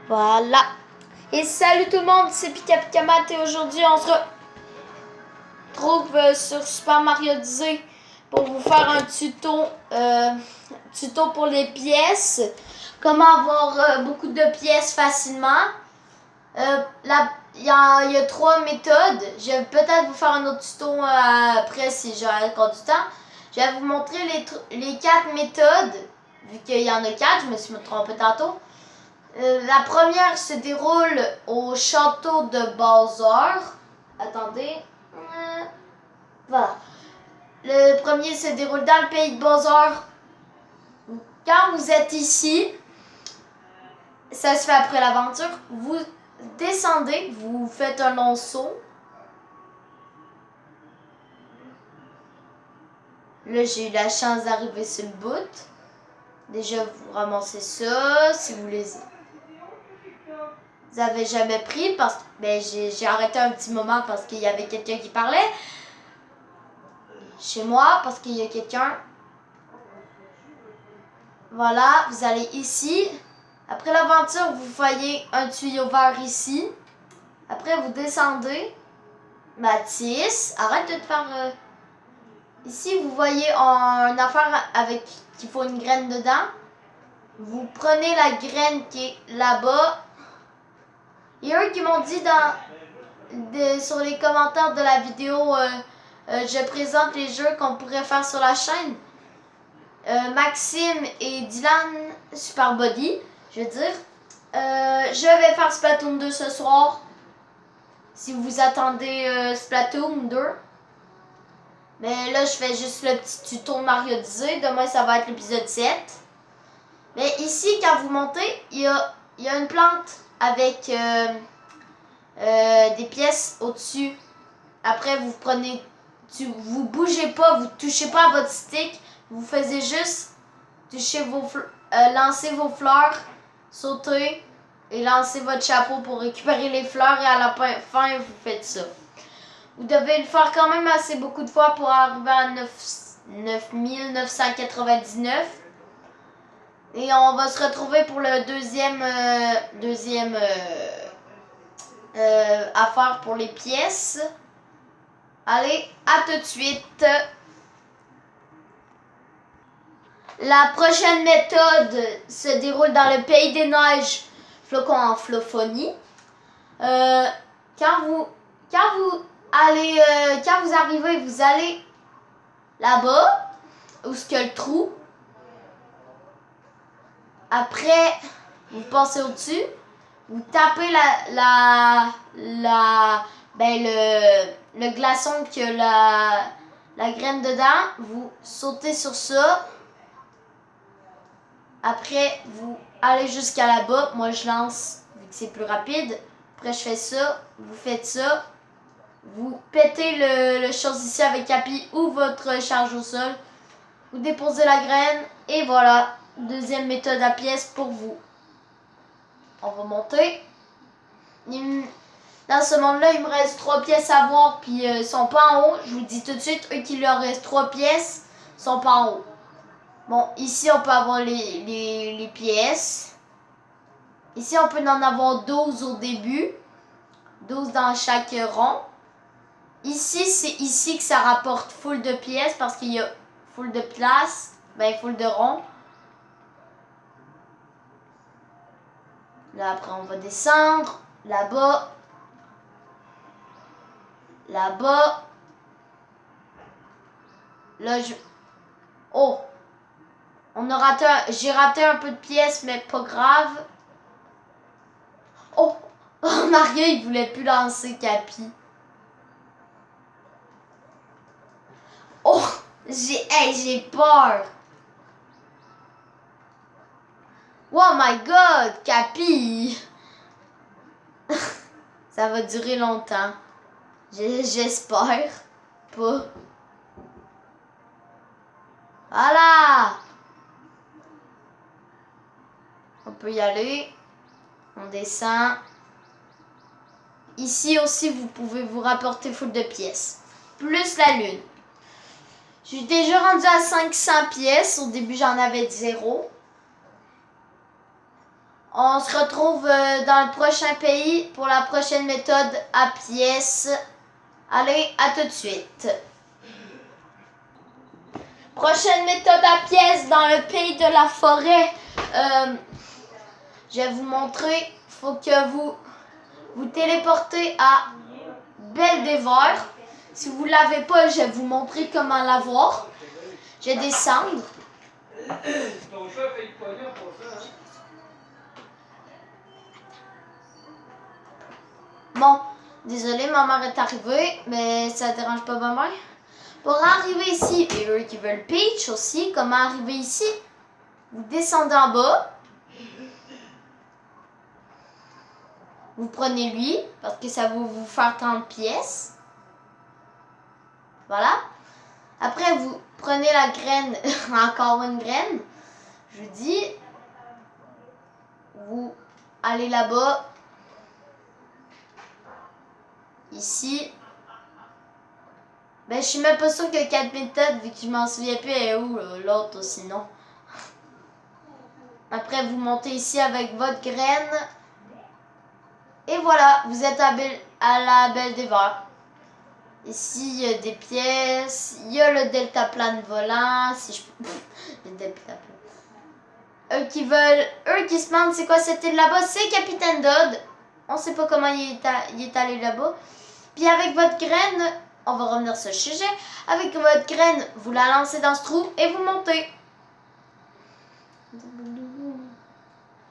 Voilà. Et salut tout le monde, c'est Pika Pika Mat et aujourd'hui on se retrouve sur Super Mario Odyssey pour vous faire un tuto pour les pièces. Comment avoir beaucoup de pièces facilement. Il y a 3 méthodes. Je vais peut-être vous faire un autre tuto après si j'ai encore du temps. Je vais vous montrer les 4 méthodes. Vu qu'il y en a 4, je me suis trompé tantôt. La première se déroule au château de Bowser. Attendez. Voilà. Le premier se déroule dans le pays de Bowser. Quand vous êtes ici, ça se fait après l'aventure. Vous descendez, vous faites un long saut. Là, j'ai eu la chance d'arriver sur le bout. Déjà, vous ramassez ça si vous avez jamais pris parce que j'ai arrêté un petit moment parce qu'il y avait quelqu'un qui parlait chez moi parce qu'il y a quelqu'un. Voilà, vous allez ici. Après l'aventure, vous voyez un tuyau vert ici. Après, vous descendez. Mathis, arrête de te faire... Ici, vous voyez une affaire avec qu'il faut une graine dedans. Vous prenez la graine qui est là-bas. Il y a eux qui m'ont dit sur les commentaires de la vidéo, je présente les jeux qu'on pourrait faire sur la chaîne. Maxime et Dylan Superbody, je veux dire. Je vais faire Splatoon 2 ce soir. Si vous attendez Splatoon 2. Mais là, je fais juste le petit tuto de Mario Odyssey. Demain, ça va être l'épisode 7. Mais ici, quand vous montez, il y a une plante avec des pièces au-dessus. Après, vous prenez... vous bougez pas, vous touchez pas à votre stick. Vous faisiez juste lancer vos fleurs, sauter et lancer votre chapeau pour récupérer les fleurs. Et à la fin, vous faites ça. Vous devez le faire quand même assez beaucoup de fois pour arriver à 9999. Et on va se retrouver pour le deuxième affaire pour les pièces. Allez, à tout de suite. La prochaine méthode se déroule dans le pays des neiges, flocon en flophonie. Quand vous arrivez, vous allez là-bas, où est-ce qu'il y a le trou. Après, vous passez au-dessus, vous tapez le glaçon qui a la graine dedans, vous sautez sur ça. Après, vous allez jusqu'à là-bas. Moi, je lance, vu que c'est plus rapide. Après, je fais ça, vous faites ça. Vous pétez le chose ici avec Capi ou votre charge au sol. Vous déposez la graine et voilà. Deuxième méthode à pièces pour vous. On va monter. Dans ce monde-là, il me reste 3 pièces à voir, puis ils sont pas en haut. Je vous dis tout de suite, eux qui leur reste 3 pièces, sont pas en haut. Bon, ici, on peut avoir les pièces. Ici, on peut en avoir 12 au début. 12 dans chaque rond. Ici, c'est ici que ça rapporte full de pièces parce qu'il y a full de place, full de ronds. Là, après, on va descendre. Là-bas. Là-bas. Là, oh! J'ai raté un peu de pièces, mais pas grave. Oh! Mario, il voulait plus lancer Capi. Oh! J'ai peur. Oh my god, Capi! Ça va durer longtemps. J'espère pas. Voilà! On peut y aller. On descend. Ici aussi, vous pouvez vous rapporter full de pièces. Plus la lune. Je suis déjà rendu à 500 pièces. Au début, j'en avais 0. On se retrouve dans le prochain pays pour la prochaine méthode à pièces. Allez, à tout de suite. Prochaine méthode à pièces dans le pays de la forêt. Je vais vous montrer. Il faut que vous téléportez à Belvedere. Si vous ne l'avez pas, je vais vous montrer comment l'avoir. Je vais descendre. Ton chef est pognon pour ça, hein? Bon, désolé, ma mère est arrivée, mais ça ne dérange pas ma mère. Pour arriver ici, et eux qui veulent Peach aussi, comment arriver ici? Vous descendez en bas. Vous prenez lui, parce que ça va vous faire 30 pièces. Voilà. Après, vous prenez la graine, encore une graine. Je vous dis, vous allez là-bas. Ici. Ben, je suis même pas sûre que 4 méthodes, vu que je m'en souviens plus, elle est où l'autre sinon. Après, vous montez ici avec votre graine. Et voilà, vous êtes à la Belvedere. Ici, il y a des pièces. Il y a le deltaplane volant. Si je peux... le deltaplane. Eux qui se demandent c'est quoi cette île là-bas, c'est Capitaine Dodd. On sait pas comment il est allé là-bas. Puis avec votre graine, on va revenir sur le sujet. Avec votre graine, vous la lancez dans ce trou et vous montez.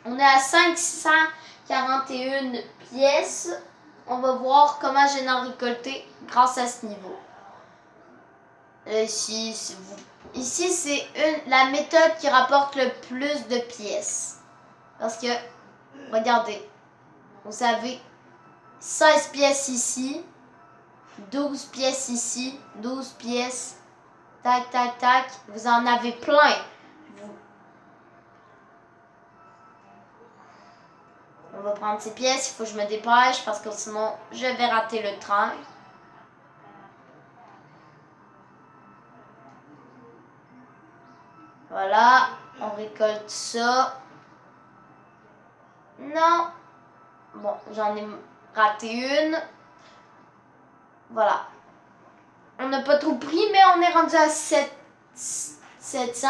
On est à 541 pièces. On va voir comment j'ai en récolté grâce à ce niveau. Ici, c'est la méthode qui rapporte le plus de pièces. Parce que, regardez, vous avez 16 pièces ici, 12 pièces ici, 12 pièces, tac, tac, tac. Vous en avez plein. On va prendre ces pièces, il faut que je me dépêche parce que sinon je vais rater le train. Voilà, on récolte ça. Non. Bon, j'en ai raté une. Voilà. On n'a pas trop pris, mais on est rendu à 700.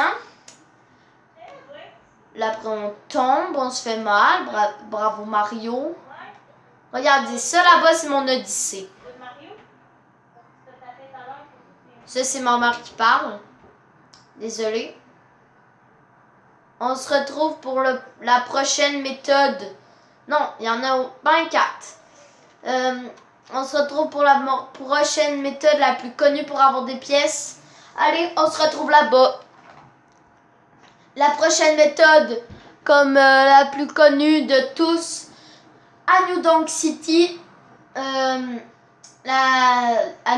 Là, après, on tombe, on se fait mal. Bravo Mario. Regardez, ça là-bas, c'est mon Odyssée. Ça, c'est ma mère qui parle. Désolée. On se retrouve pour la prochaine méthode. Non, il y en a 24. On se retrouve pour la prochaine méthode la plus connue pour avoir des pièces. Allez, on se retrouve là-bas. La prochaine méthode, comme la plus connue de tous, à New Donk City. À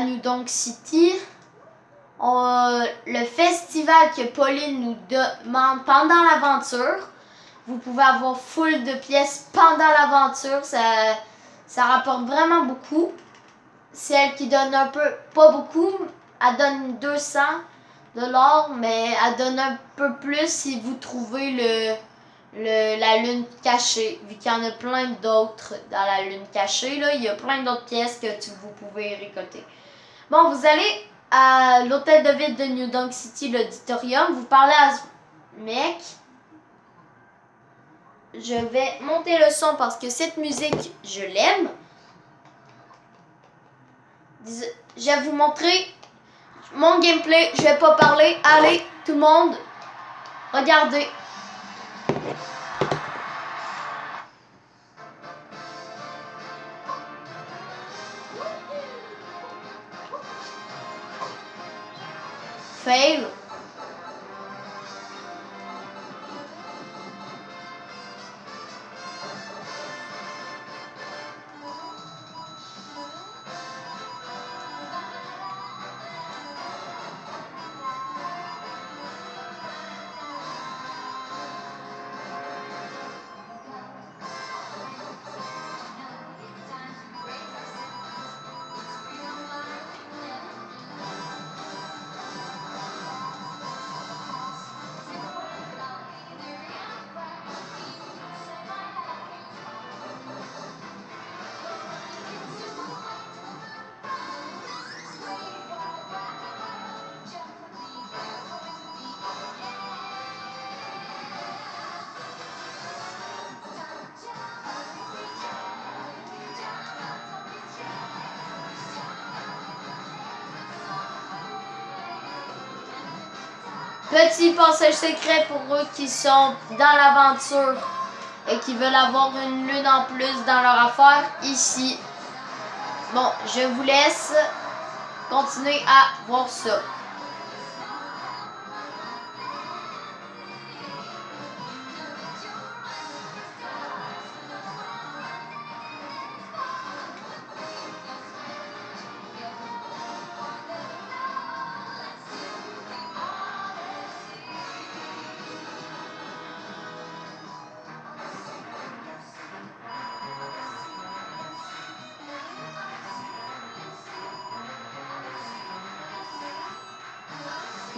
New Donk City, le festival que Pauline nous demande pendant l'aventure. Vous pouvez avoir full de pièces pendant l'aventure. Ça rapporte vraiment beaucoup. C'est elle qui donne un peu, pas beaucoup. Elle donne 200 $, mais elle donne un peu plus si vous trouvez la lune cachée. Vu qu'il y en a plein d'autres dans la lune cachée, là, il y a plein d'autres pièces que vous pouvez récolter. Bon, vous allez à l'hôtel de ville de New Donk City, l'auditorium. Vous parlez à ce mec. Je vais monter le son parce que cette musique, je l'aime. Je vais vous montrer mon gameplay. Je vais pas parler. Allez, tout le monde, regardez. Fail. Petit passage secret pour eux qui sont dans l'aventure et qui veulent avoir une lune en plus dans leur affaire ici. Bon, je vous laisse continuer à voir ça.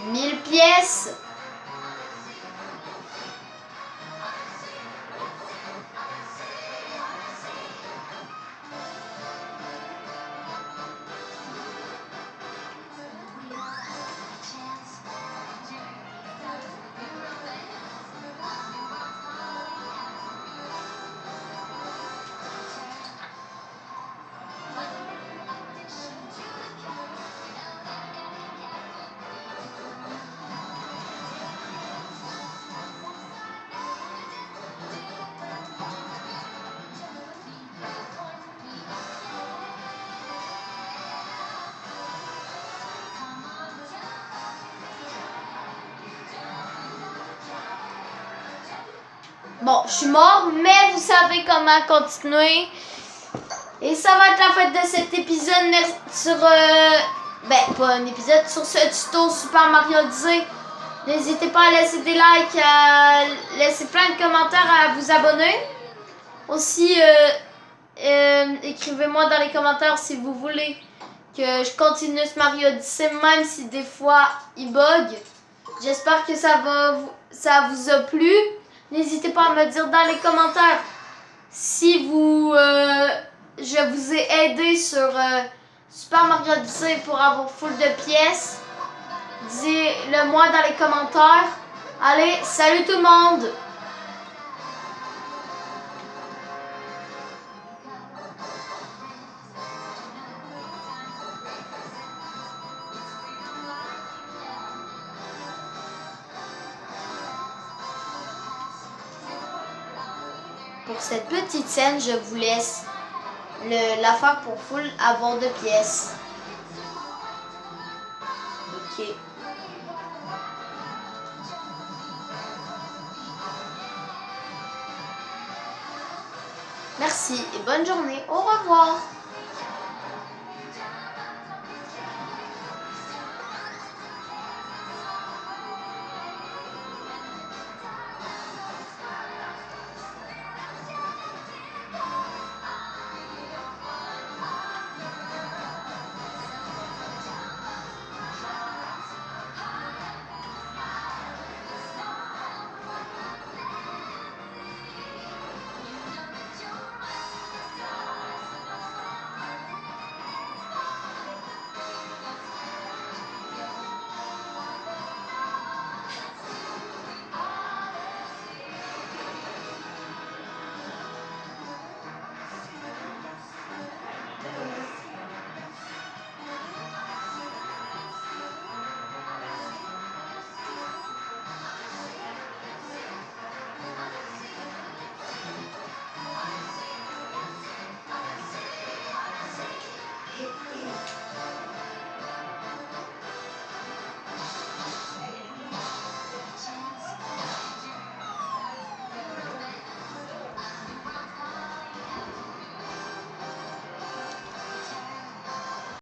Mille pièces. Bon, je suis mort, mais vous savez comment continuer. Et ça va être la fin de cet épisode sur... ben, pas un épisode, sur ce tuto Super Mario Odyssey. N'hésitez pas à laisser des likes, à laisser plein de commentaires, à vous abonner. Aussi, écrivez-moi dans les commentaires si vous voulez que je continue ce Mario Odyssey, même si des fois il bug. J'espère que ça vous a plu. N'hésitez pas à me dire dans les commentaires si je vous ai aidé sur Super Mario Odyssey pour avoir full de pièces. Dis-le moi dans les commentaires. Allez, salut tout le monde! Pour cette petite scène, je vous laisse la faire pour full avoir de pièces. Ok. Merci et bonne journée. Au revoir.